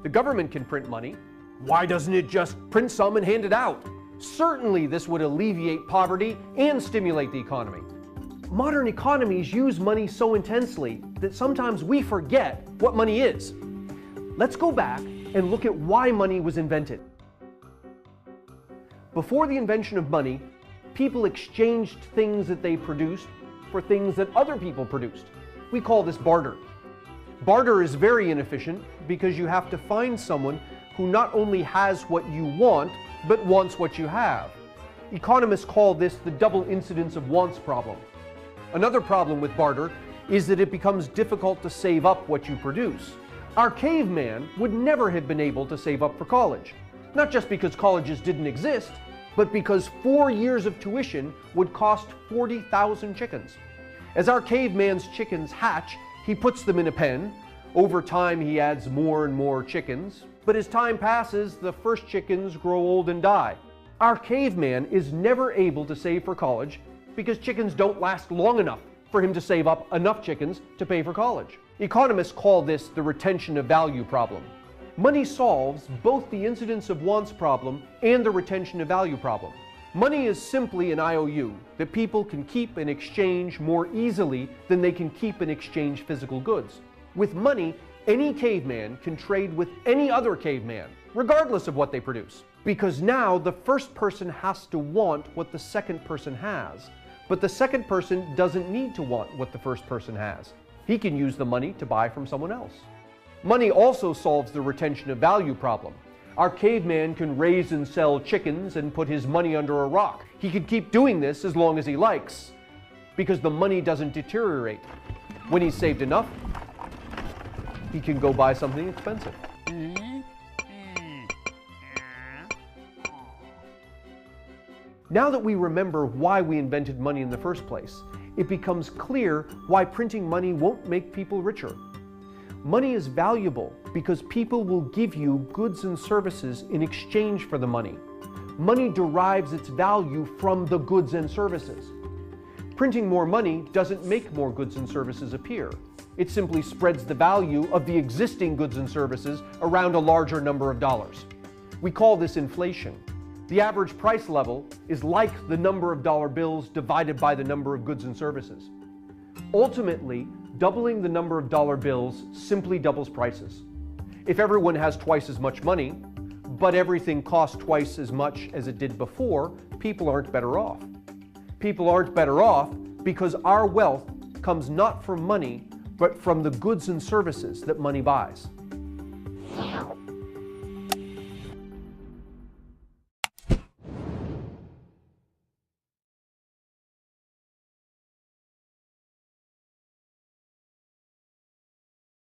The government can print money. Why doesn't it just print some and hand it out? Certainly this would alleviate poverty and stimulate the economy. Modern economies use money so intensely that sometimes we forget what money is. Let's go back and look at why money was invented. Before the invention of money, people exchanged things that they produced for things that other people produced. We call this barter. Barter is very inefficient because you have to find someone who not only has what you want, but wants what you have. Economists call this the double incidence of wants problem. Another problem with barter is that it becomes difficult to save up what you produce. Our caveman would never have been able to save up for college, not just because colleges didn't exist, but because 4 years of tuition would cost 40,000 chickens. As our caveman's chickens hatch, he puts them in a pen. Over time, he adds more and more chickens. But as time passes, the first chickens grow old and die. Our caveman is never able to save for college because chickens don't last long enough for him to save up enough chickens to pay for college. Economists call this the retention of value problem. Money solves both the incidence of wants problem and the retention of value problem. Money is simply an IOU that people can keep and exchange more easily than they can keep and exchange physical goods. With money, any caveman can trade with any other caveman, regardless of what they produce. Because now the first person has to want what the second person has, but the second person doesn't need to want what the first person has. He can use the money to buy from someone else. Money also solves the retention of value problem. Our caveman can raise and sell chickens and put his money under a rock. He can keep doing this as long as he likes, because the money doesn't deteriorate. When he's saved enough, he can go buy something expensive. Now that we remember why we invented money in the first place, it becomes clear why printing money won't make people richer. Money is valuable because people will give you goods and services in exchange for the money. Money derives its value from the goods and services. Printing more money doesn't make more goods and services appear. It simply spreads the value of the existing goods and services around a larger number of dollars. We call this inflation. The average price level is like the number of dollar bills divided by the number of goods and services. Ultimately, doubling the number of dollar bills simply doubles prices. If everyone has twice as much money, but everything costs twice as much as it did before, people aren't better off. People aren't better off because our wealth comes not from money, but from the goods and services that money buys.